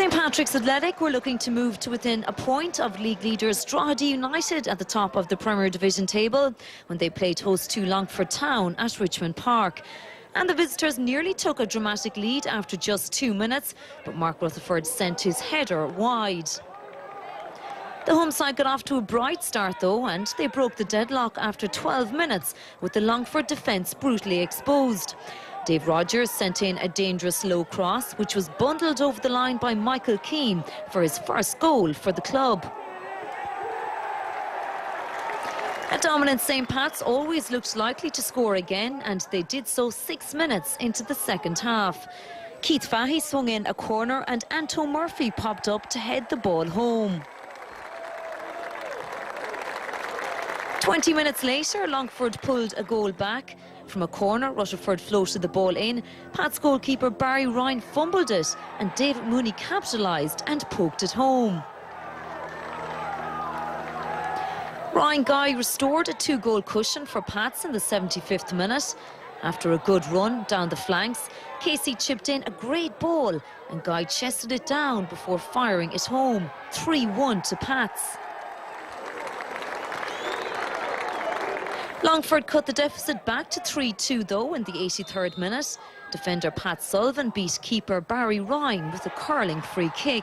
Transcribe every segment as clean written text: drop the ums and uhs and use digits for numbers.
St Patrick's Athletic were looking to move to within a point of league leaders Drogheda United at the top of the Premier Division table when they played host to Longford Town at Richmond Park. And the visitors nearly took a dramatic lead after just 2 minutes, but Mark Rutherford sent his header wide. The home side got off to a bright start though, and they broke the deadlock after 12 minutes with the Longford defence brutally exposed. Dave Rogers sent in a dangerous low cross, which was bundled over the line by Michael Keane for his first goal for the club. A dominant St Pat's always looked likely to score again, and they did so 6 minutes into the second half. Keith Fahey swung in a corner and Anto Murphy popped up to head the ball home. 20 minutes later, Longford pulled a goal back. From a corner, Rutherford floated the ball in. Pat's goalkeeper Barry Ryan fumbled it, and David Mooney capitalised and poked it home. Ryan Guy restored a 2-goal cushion for Pats in the 75th minute. After a good run down the flanks, Casey chipped in a great ball and Guy chested it down before firing it home. 3-1 to Pats. Longford cut the deficit back to 3-2 though in the 83rd minute. Defender Pat Sullivan beat keeper Barry Ryan with a curling free kick.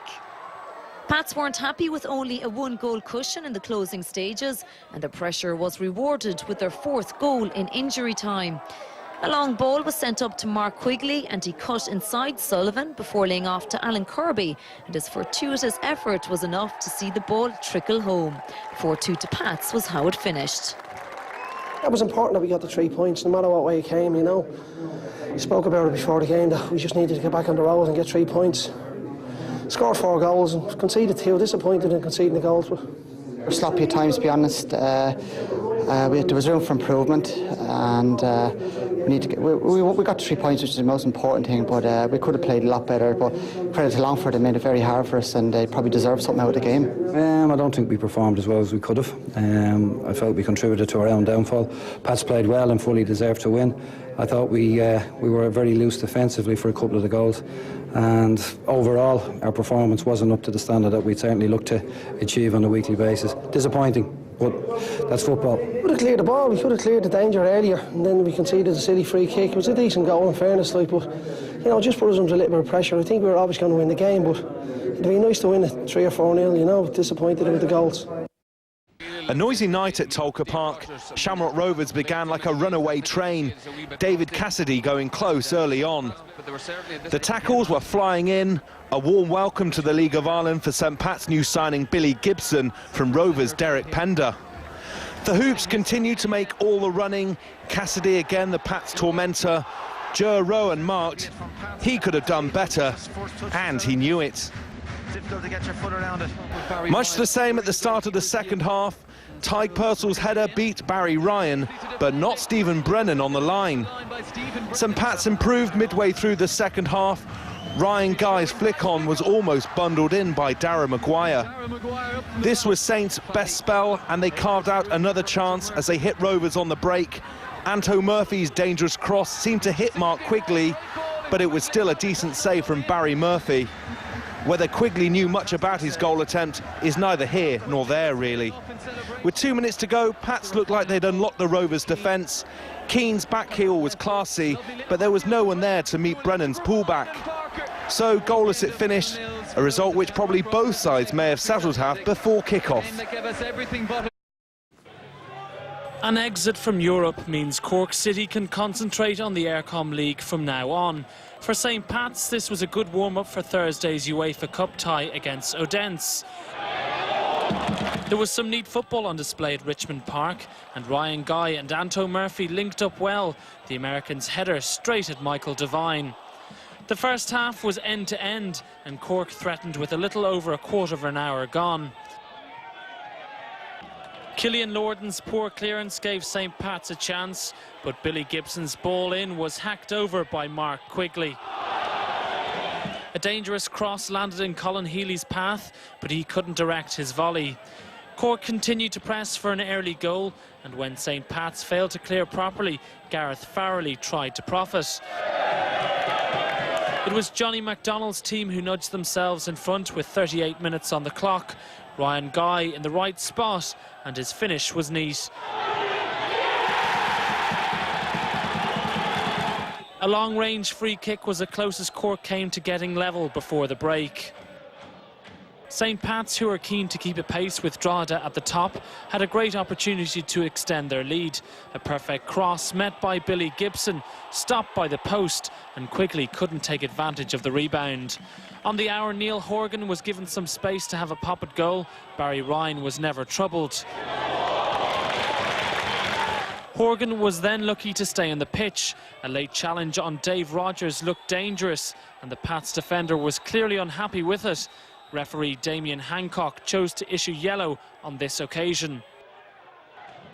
Pats weren't happy with only a 1-goal cushion in the closing stages, and the pressure was rewarded with their 4th goal in injury time. A long ball was sent up to Mark Quigley and he cut inside Sullivan before laying off to Alan Kirby, and his fortuitous effort was enough to see the ball trickle home. 4-2 to Pats was how it finished. It was important that we got the 3 points, no matter what way it came, you know. We spoke about it before the game, that we just needed to get back on the road and get 3 points. Scored 4 goals and conceded 2, disappointed in conceding the goals. But we're sloppy at times, to be honest. There was room for improvement, and we got 3 points, which is the most important thing, but we could have played a lot better. But credit to Longford, they made it very hard for us and they probably deserved something out of the game. I don't think we performed as well as we could have. I felt we contributed to our own downfall. Pats played well and fully deserved to win. I thought we were very loose defensively for a couple of the goals, and overall our performance wasn't up to the standard that we'd certainly look to achieve on a weekly basis. Disappointing, but that's football. We could have cleared the ball, we could have cleared the danger earlier, and then we conceded a silly free kick. It was a decent goal in fairness, like, but you know, just put us under a little bit of pressure. I think we were always going to win the game, but it'd be nice to win it 3 or 4-0, you know. Disappointed with the goals. A noisy night at Tolka Park. Shamrock Rovers began like a runaway train. David Cassidy going close early on. The tackles were flying in. A warm welcome to the League of Ireland for St Pat's new signing Billy Gibson from Rovers' Derek Pender. The Hoops continue to make all the running. Cassidy again, the Pats tormentor. Joe Rowan marked. He could have done better, and he knew it. Difficult to get your foot around it. Much the same at the start of the second half. Tyke Purcell's header beat Barry Ryan, but not Stephen Brennan on the line. St Pat's improved midway through the second half. Ryan Guy's flick-on was almost bundled in by Darragh Maguire. This was Saints' best spell, and they carved out another chance as they hit Rovers on the break. Anto Murphy's dangerous cross seemed to hit Mark Quigley, but it was still a decent save from Barry Murphy. Whether Quigley knew much about his goal attempt is neither here nor there, really. With 2 minutes to go, Pats looked like they'd unlocked the Rovers' defence. Keane's back heel was classy, but there was no one there to meet Brennan's pullback. So goalless it finished, a result which probably both sides may have settled have before kick-off. An exit from Europe means Cork City can concentrate on the Aircom League from now on. For St Pat's, this was a good warm-up for Thursday's UEFA Cup tie against Odense. There was some neat football on display at Richmond Park, and Ryan Guy and Anto Murphy linked up well. The Americans' header straight at Michael Devine. The first half was end-to-end, and Cork threatened with a little over a quarter of an hour gone. Killian Lorden's poor clearance gave St Pat's a chance, but Billy Gibson's ball in was hacked over by Mark Quigley. A dangerous cross landed in Colin Healy's path, but he couldn't direct his volley. Cork continued to press for an early goal, and when St Pat's failed to clear properly, Gareth Farrelly tried to profit. It was Johnny McDonald's team who nudged themselves in front with 38 minutes on the clock. Ryan Guy in the right spot, and his finish was neat. A long-range free kick was the closest Cork came to getting level before the break. St Pat's, who are keen to keep a pace with Drogheda at the top, had a great opportunity to extend their lead. A perfect cross met by Billy Gibson, stopped by the post, and quickly couldn't take advantage of the rebound. On the hour, Neil Horgan was given some space to have a pop at goal. Barry Ryan was never troubled. Horgan was then lucky to stay on the pitch. A late challenge on Dave Rogers looked dangerous, and the Pats defender was clearly unhappy with it. Referee Damien Hancock chose to issue yellow on this occasion.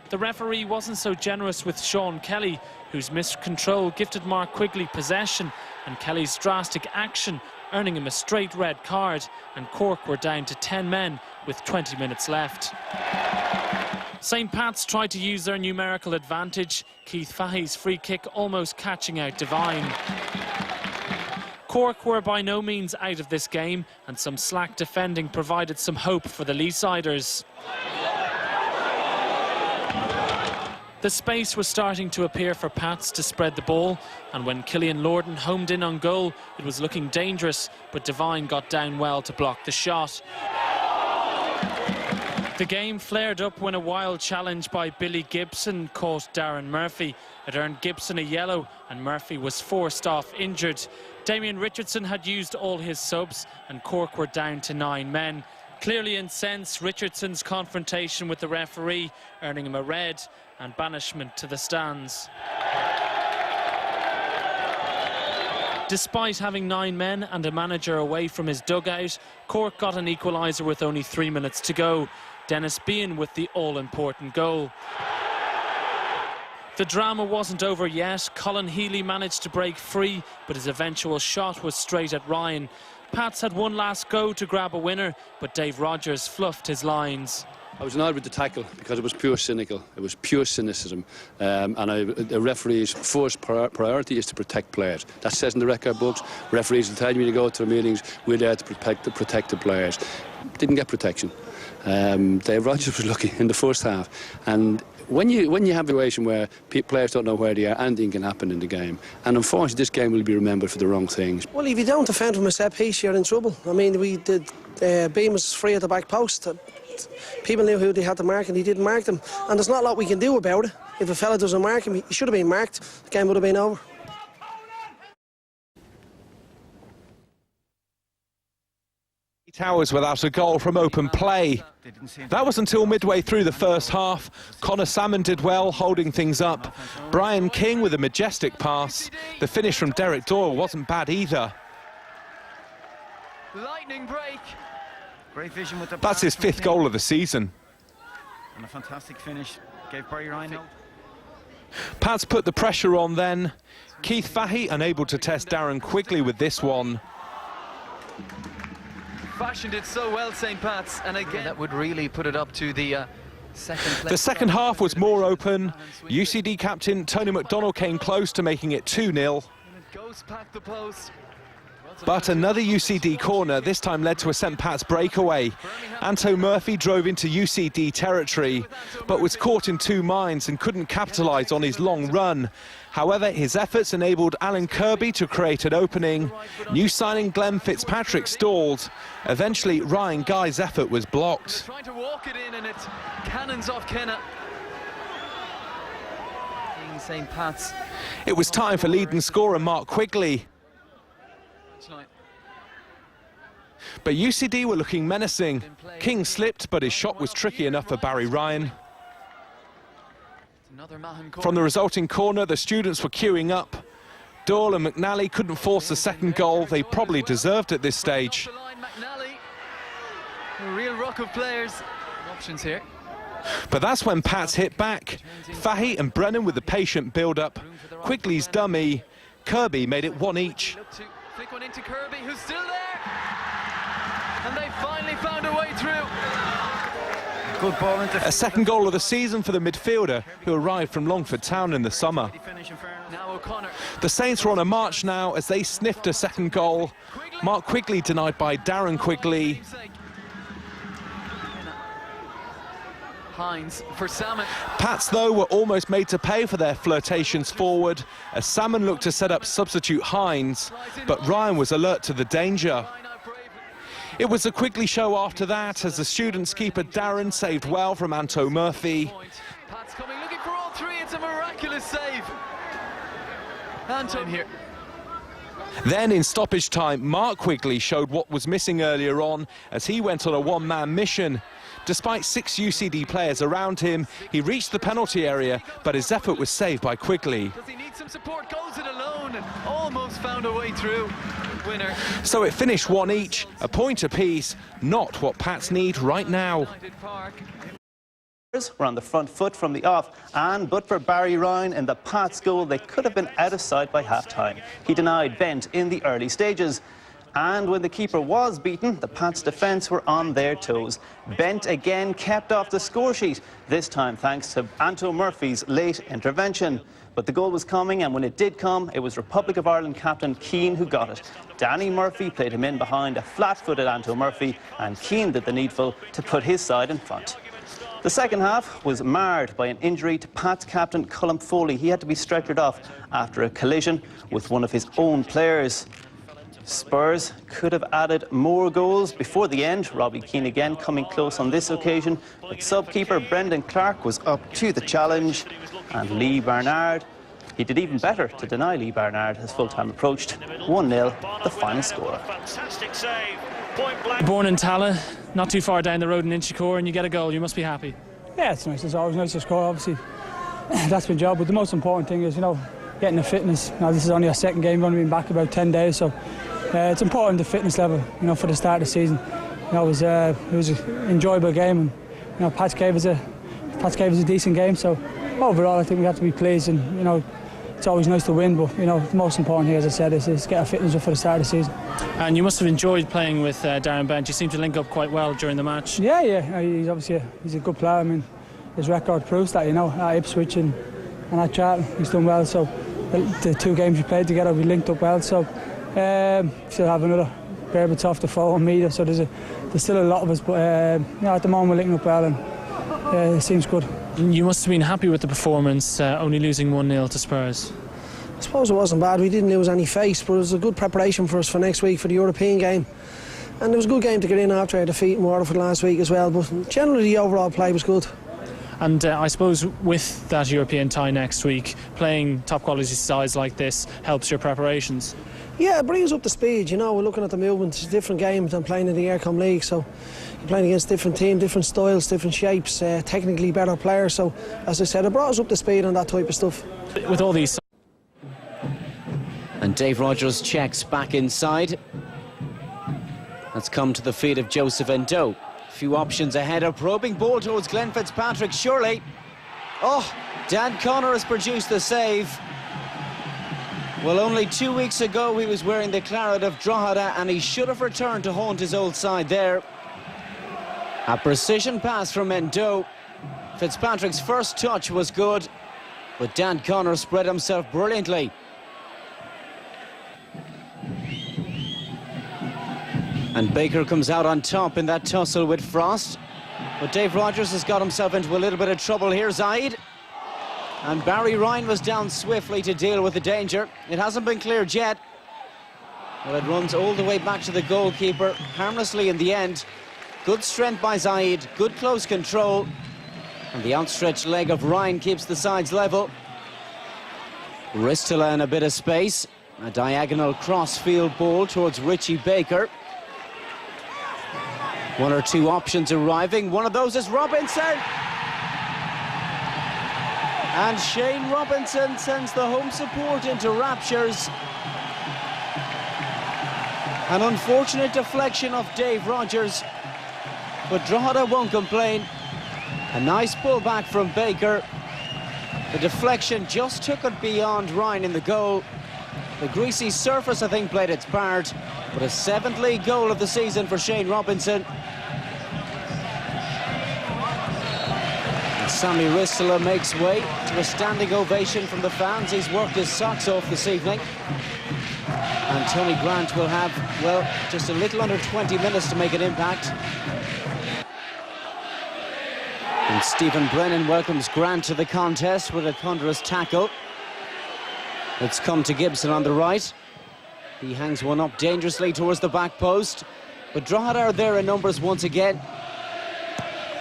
The referee wasn't so generous with Sean Kelly, whose missed control gifted Mark Quigley possession, and Kelly's drastic action earning him a straight red card, and Cork were down to 10 men with 20 minutes left. St Pat's tried to use their numerical advantage, Keith Fahey's free kick almost catching out Devine. Cork were by no means out of this game, and some slack defending provided some hope for the Leesiders. The space was starting to appear for Pats to spread the ball, and when Killian Lorden homed in on goal, it was looking dangerous, but Devine got down well to block the shot. The game flared up when a wild challenge by Billy Gibson caught Darren Murphy. It earned Gibson a yellow, and Murphy was forced off injured. Damien Richardson had used all his subs, and Cork were down to 9 men. Clearly incensed, Richardson's confrontation with the referee, earning him a red and banishment to the stands. Despite having 9 men and a manager away from his dugout, Cork got an equaliser with only 3 minutes to go. Dennis Behan with the all-important goal. The drama wasn't over yet. Colin Healy managed to break free, but his eventual shot was straight at Ryan. Pats had one last go to grab a winner, but Dave Rogers fluffed his lines. I was annoyed with the tackle because it was pure cynical. It was pure cynicism. The referee's first priority is to protect players. That says in the record books. Referees will tell you to go to the meetings, we're there to protect the players. Didn't get protection. Dave Rogers was lucky in the first half. And when you have a situation where players don't know where they are, anything can happen in the game. And unfortunately, this game will be remembered for the wrong things. Well, if you don't defend from a set piece, you're in trouble. I mean, we did. Beam was free at the back post. People knew who they had to mark, and he didn't mark them. And there's not a lot we can do about it. If a fella doesn't mark him, he should have been marked. The game would have been over. Hours without a goal from open play. That was until midway through the first half. Connor Salmon did well, holding things up. Brian King with a majestic pass. The finish from Derek Doyle wasn't bad either. Lightning break. Great vision with the That's his 5th goal of the season. And a fantastic finish. Gave Barry Ryan out. Pats put the pressure on then. Keith Fahey unable to test Darren Quigley with this one. Fashioned it so well, St Pat's, and again that would really put it up to the second place. The second half was more open. UCD captain Tony McDonald came close to making it 2-0. Goes past the post. But another UCD corner, this time led to a St Pat's breakaway. Anto Murphy drove into UCD territory, but was caught in 2 minds and couldn't capitalise on his long run. However, his efforts enabled Alan Kirby to create an opening. New signing Glenn Fitzpatrick stalled. Eventually, Ryan Guy's effort was blocked. Trying to walk it in, and it cannons off Kenna. St Pat's. It was time for leading scorer Mark Quigley. But UCD were looking menacing. King slipped, but his shot was tricky enough for Barry Ryan. From the resulting corner, the students were queuing up. Doyle and McNally couldn't force the second goal they probably deserved at this stage. A real ruck of players. Options here. But that's when Pats hit back. Fahey and Brennan with the patient build-up. Quigley's dummy. Kirby made it 1 each. Flick one into Kirby, who's still there. And they finally found a way through. Good ball into... A second goal of the season for the midfielder, who arrived from Longford Town in the summer. Now O'Connor. The Saints are on a march now as they sniffed a second goal. Mark Quigley denied by Darren Quigley. Hines for Salmon. Pats, though, were almost made to pay for their flirtations forward, as Salmon looked to set up substitute Hines, but Ryan was alert to the danger. It was a Quigley show after that, as the students' keeper Darren saved well from Anto Murphy. Pat's coming, looking for all three. It's a miraculous save. Anto here. Then in stoppage time, Mark Quigley showed what was missing earlier on, as he went on a one-man mission. Despite 6 UCD players around him, he reached the penalty area, but his effort was saved by Quigley. Does he need some support? Goes it alone and almost found a way through. Winner. So it finished 1 each, a point apiece, not what Pats need right now. Were on the front foot from the off, but for Barry Ryan in the Pats goal, they could have been out of sight by half-time. He denied Bent in the early stages. And when the keeper was beaten, the Pats defence were on their toes. Bent again kept off the score sheet, this time thanks to Anto Murphy's late intervention. But the goal was coming, and when it did come, it was Republic of Ireland captain Keane who got it. Danny Murphy played him in behind a flat-footed Anto Murphy, and Keane did the needful to put his side in front. The second half was marred by an injury to Pats captain Colm Foley. He had to be stretchered off after a collision with one of his own players. Spurs could have added more goals before the end. Robbie Keane again coming close on this occasion, but sub-keeper Brendan Clark was up to the challenge, and Lee Barnard, he did even better to deny Lee Barnard as full-time approached. 1-0, the final score. Fantastic save. Point blank. Born in Tala, not too far down the road in Inchicore, and you get a goal. You must be happy. Yeah, it's nice. It's always nice to score, obviously. That's my job, but the most important thing is, getting the fitness. Now, this is only our second game, we've only been back about 10 days, so it's important, the fitness level, for the start of the season. It was an enjoyable game, and Pats gave us a decent game. So overall, I think we have to be pleased, and it's always nice to win. But the most important thing, as I said, is get our fitness up for the start of the season. And you must have enjoyed playing with Darren Bent. You seem to link up quite well during the match. Yeah. He's obviously he's a good player. I mean, his record proves that. At Ipswich and at Charlton, he's done well. So the 2 games we played together, we linked up well. So. Still have another fair bit off the phone meter, so there's still a lot of us, but at the moment we're linking up well, and it seems good. You must have been happy with the performance, only losing 1-0 to Spurs. I suppose it wasn't bad. We didn't lose any face, but it was a good preparation for us for next week for the European game, and it was a good game to get in after our defeat in Waterford last week as well. But generally the overall play was good. And I suppose with that European tie next week, playing top quality sides like this helps your preparations. Yeah, it brings up the speed. We're looking at the movement. It's a different game than playing in the Aircom League, so you're playing against different teams, different styles, different shapes, technically better players. So, as I said, it brought us up to speed on that type of stuff. With all these... And Dave Rogers checks back inside. That's come to the feet of Joseph Endo. A few options ahead, a probing ball towards Glenn Fitzpatrick, surely. Oh, Dan Connor has produced the save. Well, only 2 weeks ago he was wearing the claret of Drogheda, and he should have returned to haunt his old side there. A precision pass from Endo. Fitzpatrick's first touch was good, but Dan Connor spread himself brilliantly. And Baker comes out on top in that tussle with Frost. But Dave Rogers has got himself into a little bit of trouble here, Zaid. And Barry Ryan was down swiftly to deal with the danger. It hasn't been cleared yet. Well, it runs all the way back to the goalkeeper, harmlessly in the end. Good strength by Zaid, good close control. And the outstretched leg of Ryan keeps the sides level. Ristila in a bit of space. A diagonal cross-field ball towards Richie Baker. 1 or 2 options arriving. One of those is Robinson. And Shane Robinson sends the home support into raptures. An unfortunate deflection of Dave Rogers, but Drogheda won't complain. A nice pullback from Baker. The deflection just took it beyond Ryan in the goal. The greasy surface, I think, played its part, but a 7th league goal of the season for Shane Robinson. Sammy Ristler makes way to a standing ovation from the fans. He's worked his socks off this evening. And Tony Grant will have, well, just a little under 20 minutes to make an impact. And Stephen Brennan welcomes Grant to the contest with a thunderous tackle. It's come to Gibson on the right. He hangs one up dangerously towards the back post. But Drogheda are there in numbers once again.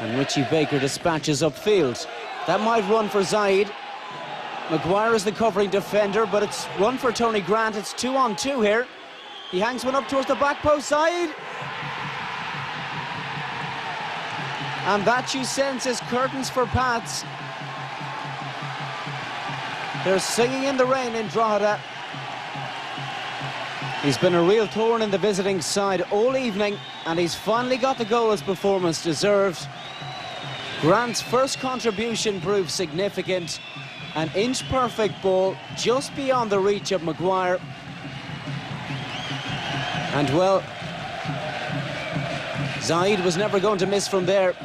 And Richie Baker dispatches upfield. That might run for Zaid. Maguire is the covering defender, but it's run for Tony Grant. It's 2-on-2 here. He hangs one up towards the back post. Zaid. And that, you sense, is curtains for Pats. They're singing in the rain in Drogheda. He's been a real thorn in the visiting side all evening, and he's finally got the goal his performance deserved. Grant's first contribution proved significant. An inch-perfect ball just beyond the reach of Maguire. And, well, Zaid was never going to miss from there.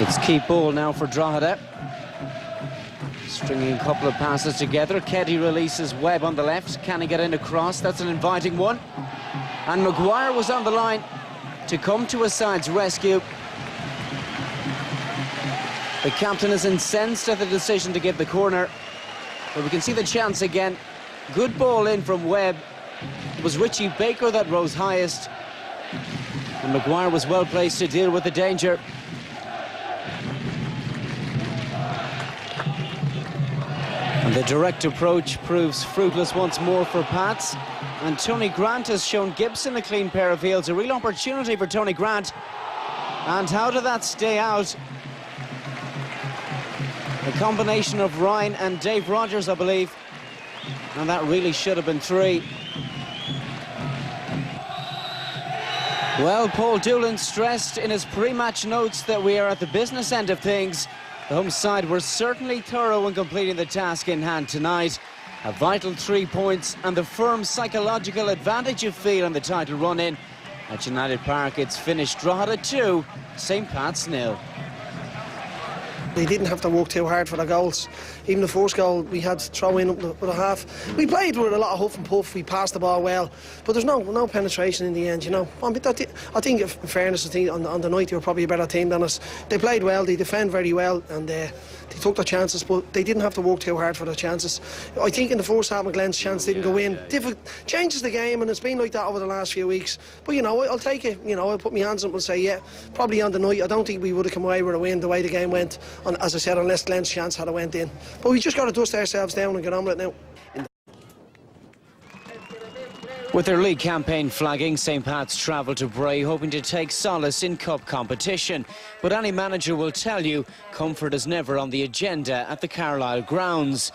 It's keep ball now for Drogheda. Stringing a couple of passes together. Keddy releases Webb on the left. Can he get in across? That's an inviting one. And Maguire was on the line to come to his side's rescue. The captain is incensed at the decision to give the corner. But we can see the chance again. Good ball in from Webb. It was Richie Baker that rose highest. And Maguire was well placed to deal with the danger. And the direct approach proves fruitless once more for Pats. And Tony Grant has shown Gibson a clean pair of heels. A real opportunity for Tony Grant. And how did that stay out? A combination of Ryan and Dave Rogers, I believe. And that really should have been 3. Well, Paul Doolan stressed in his pre-match notes that we are at the business end of things. The home side were certainly thorough in completing the task in hand tonight. A vital 3 points and the firm psychological advantage you feel in the title run-in. At United Park, it's finished Drogheda 2, St. Pat's 0. They didn't have to work too hard for the goals. Even the first goal, we had to throw in up the half. We played with a lot of huff and puff. We passed the ball well, but there's no penetration in the end, you know. I think, in fairness, on the night they were probably a better team than us. They played well, they defend very well, and they took their chances, but they didn't have to work too hard for their chances. I think in the first half, McGlenn's chance didn't go in. Changes the game, and it's been like that over the last few weeks. But, you know, I'll take it. You know, I'll put my hands up and say, yeah, probably on the night, I don't think we would have come away with a win the way the game went, as I said, unless Glenn's chance had went in. But we just got to dust ourselves down and get on with it now. With their league campaign flagging, St. Pat's travel to Bray hoping to take solace in cup competition. But any manager will tell you comfort is never on the agenda at the Carlisle grounds.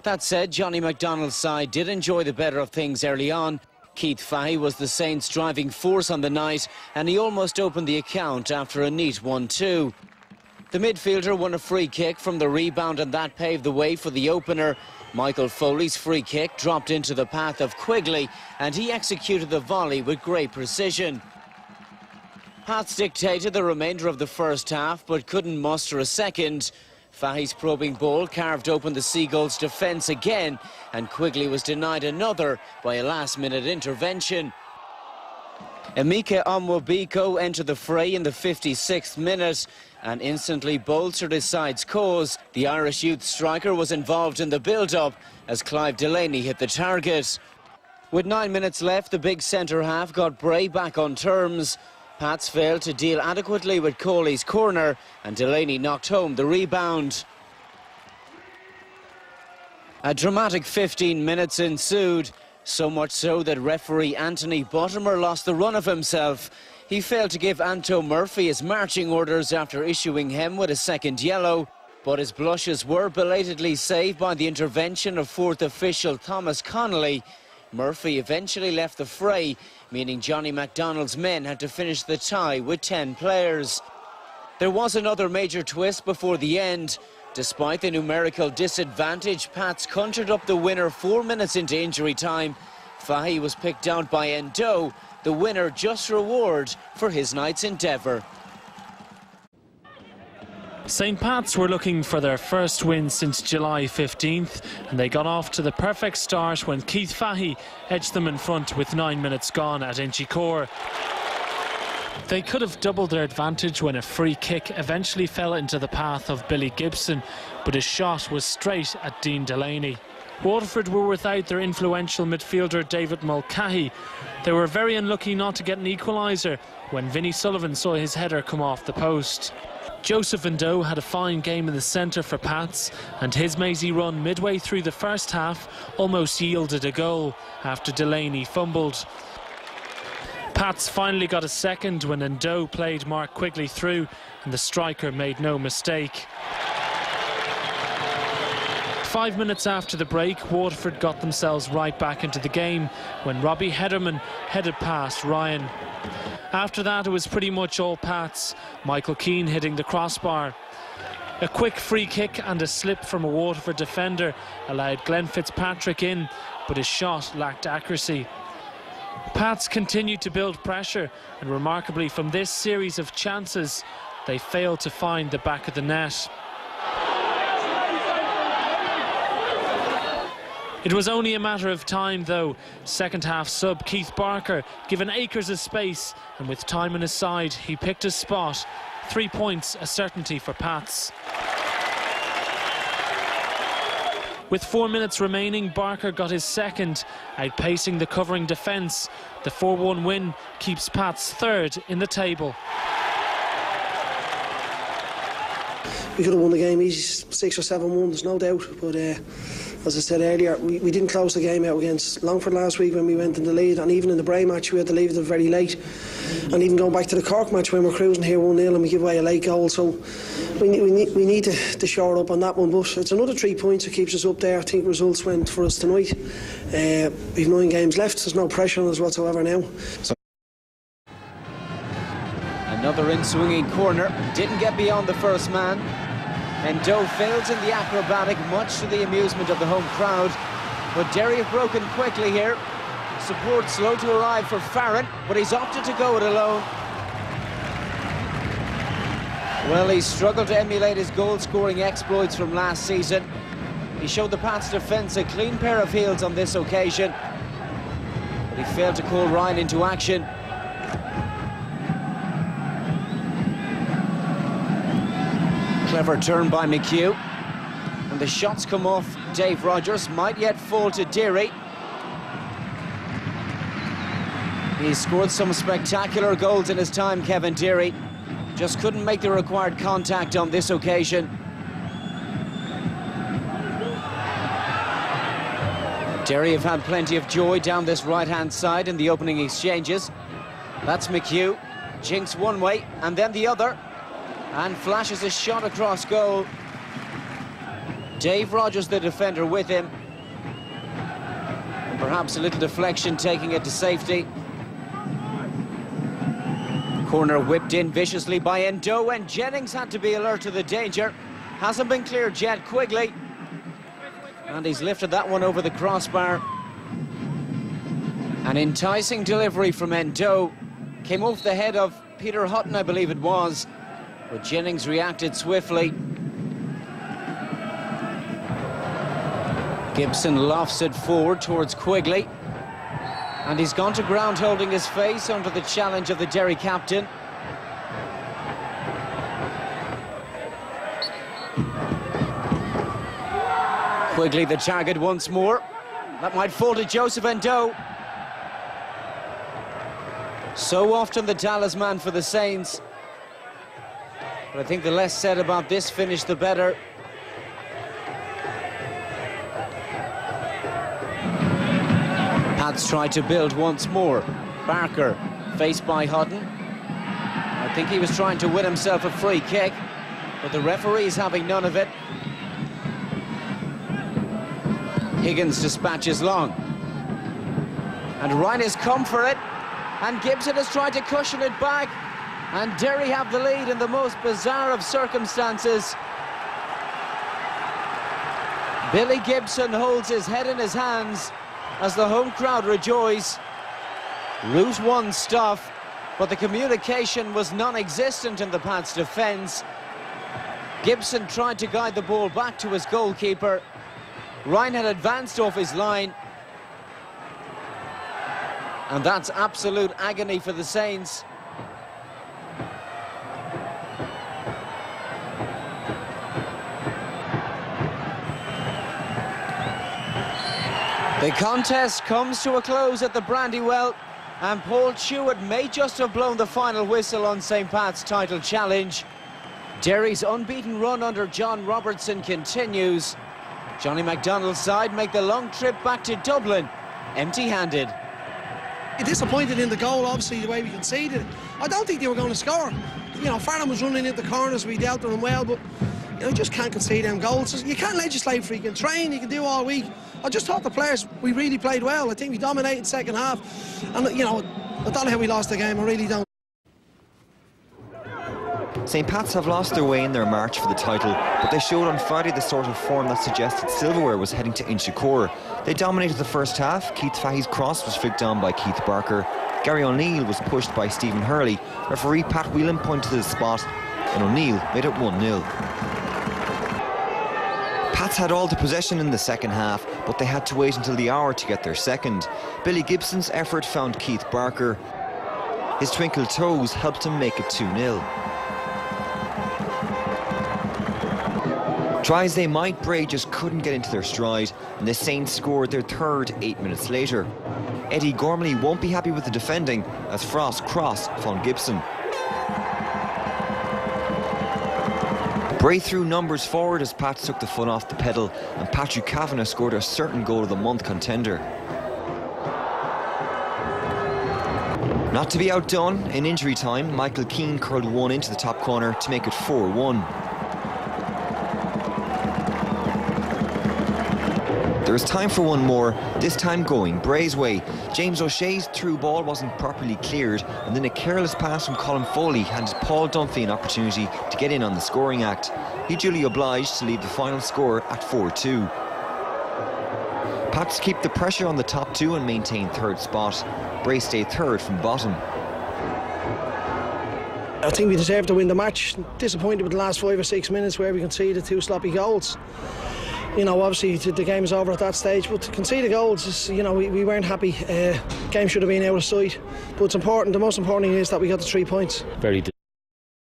That said, Johnny McDonald's side did enjoy the better of things early on. Keith Fahey was the Saints' driving force on the night, and he almost opened the account after a neat 1-2. The midfielder won a free kick from the rebound, and that paved the way for the opener. Michael Foley's free kick dropped into the path of Quigley, and he executed the volley with great precision. Pats dictated the remainder of the first half, but couldn't muster a second. Fahey's probing ball carved open the Seagulls' defence again, and Quigley was denied another by a last-minute intervention. Emeka Onwabiko entered the fray in the 56th minute and instantly bolstered his side's cause. The Irish youth striker was involved in the build-up as Clive Delaney hit the target. With 9 minutes left, the big centre-half got Bray back on terms. Pats failed to deal adequately with Coley's corner, and Delaney knocked home the rebound. A dramatic 15 minutes ensued, so much so that referee Anthony Buttimer lost the run of himself. He failed to give Anto Murphy his marching orders after issuing him with a second yellow, but his blushes were belatedly saved by the intervention of fourth official Thomas Connolly. Murphy eventually left the fray, meaning Johnny McDonald's men had to finish the tie with 10 players. There was another major twist before the end. Despite the numerical disadvantage, Pats conjured up the winner 4 minutes into injury time. Fahey was picked out by Endo, the winner just reward for his night's endeavour. St Pat's were looking for their first win since July 15th, and they got off to the perfect start when Keith Fahey edged them in front with 9 minutes gone at Inchicore. They could have doubled their advantage when a free kick eventually fell into the path of Billy Gibson, but his shot was straight at Dean Delaney. Waterford were without their influential midfielder David Mulcahy. They were very unlucky not to get an equaliser when Vinnie Sullivan saw his header come off the post. Joseph Ndo had a fine game in the centre for Pats, and his mazy run midway through the first half almost yielded a goal after Delaney fumbled. Pats finally got a second when Ndo played Mark Quigley through, and the striker made no mistake. 5 minutes after the break, Waterford got themselves right back into the game when Robbie Hederman headed past Ryan. After that, it was pretty much all Pats, Michael Keane hitting the crossbar. A quick free kick and a slip from a Waterford defender allowed Glenn Fitzpatrick in, but his shot lacked accuracy. Pats continued to build pressure, and remarkably from this series of chances, they failed to find the back of the net. It was only a matter of time though. Second half sub Keith Barker given acres of space, and with time on his side he picked his spot. 3 points a certainty for Pats. With 4 minutes remaining, Barker got his second, outpacing the covering defence. The 4-1 win keeps Pats third in the table. We could have won the game easy, 6 or 7-1, there's no doubt, but as I said earlier, we didn't close the game out against Longford last week when we went in the lead, and even in the Bray match we had to leave it very late, and even going back to the Cork match when we're cruising here 1-0 and we give away a late goal, so we need to shore up on that one. But it's another 3 points that keeps us up there. I think results went for us tonight. We've 9 games left, there's no pressure on us whatsoever now. Another in-swinging corner, didn't get beyond the first man. And Doe fails in the acrobatic, much to the amusement of the home crowd. But Derry have broken quickly here. Support slow to arrive for Farron, but he's opted to go it alone. Well, he struggled to emulate his goal-scoring exploits from last season. He showed the Pats defence a clean pair of heels on this occasion, but he failed to call Ryan into action. Clever turn by McHugh, and the shots come off Dave Rogers, might yet fall to Deary. He's scored some spectacular goals in his time, Kevin Deary. Just couldn't make the required contact on this occasion. Derry have had plenty of joy down this right-hand side in the opening exchanges. That's McHugh, jinks one way and then the other, and flashes a shot across goal. Dave Rogers, the defender, with him. And perhaps a little deflection, taking it to safety. Corner whipped in viciously by Ndo, and Jennings had to be alert to the danger. Hasn't been cleared yet, Quigley. And he's lifted that one over the crossbar. An enticing delivery from Ndo. Came off the head of Peter Hutton, I believe it was. But Jennings reacted swiftly. Gibson lofts it forward towards Quigley. And he's gone to ground holding his face under the challenge of the Derry captain. Quigley the target once more. That might fall to Joseph Ndo. So often the talisman for the Saints. But I think the less said about this finish, the better. Pats tried to build once more. Barker, faced by Hutton. I think he was trying to win himself a free kick, but the referee's having none of it. Higgins dispatches long. And Ryan has come for it, and Gibson has tried to cushion it back. And Derry have the lead in the most bizarre of circumstances. Billy Gibson holds his head in his hands as the home crowd rejoice. Route 1 stuff, but the communication was non-existent in the Pats' defence. Gibson tried to guide the ball back to his goalkeeper. Ryan had advanced off his line. And that's absolute agony for the Saints. The contest comes to a close at the Brandywell, and Paul Chewett may just have blown the final whistle on St. Pat's title challenge. Derry's unbeaten run under John Robertson continues. Johnny McDonald's side make the long trip back to Dublin, empty-handed. Disappointed in the goal, obviously, the way we conceded. I don't think they were going to score. You know, Farnham was running into corners, we dealt with them well, but you just can't concede them goals. You can't legislate for, you can train, you can do all week. I just thought the players, we really played well. I think we dominated second half. And, you know, I don't know how we lost the game, I really don't. St. Pat's have lost their way in their march for the title, but they showed on Friday the sort of form that suggested silverware was heading to Inchicore. They dominated the first half. Keith Fahey's cross was flicked on by Keith Barker. Gary O'Neill was pushed by Stephen Hurley. Referee Pat Whelan pointed to the spot, and O'Neill made it 1-0. Pats had all the possession in the second half, but they had to wait until the hour to get their second. Billy Gibson's effort found Keith Barker. His twinkle toes helped him make it 2-0. Try as they might, Bray just couldn't get into their stride, and the Saints scored their third 8 minutes later. Eddie Gormley won't be happy with the defending as Frost's cross found Gibson. Bray threw numbers forward as Pats took the foot off the pedal, and Patrick Kavanagh scored a certain goal of the month contender. Not to be outdone, in injury time, Michael Keane curled one into the top corner to make it 4-1. There was time for one more, this time going Bray's way. James O'Shea's through ball wasn't properly cleared, and then a careless pass from Colin Foley handed Paul Dunphy an opportunity to get in on the scoring act. He duly obliged to leave the final score at 4-2. Pats keep the pressure on the top two and maintain third spot. Bray stay third from bottom. I think we deserved to win the match. Disappointed with the last 5 or 6 minutes where we conceded 2 sloppy goals. You know, obviously the game is over at that stage, but to concede the goals, you know, we weren't happy. Game should have been out of sight, but it's important. The most important thing is that we got the 3 points. Very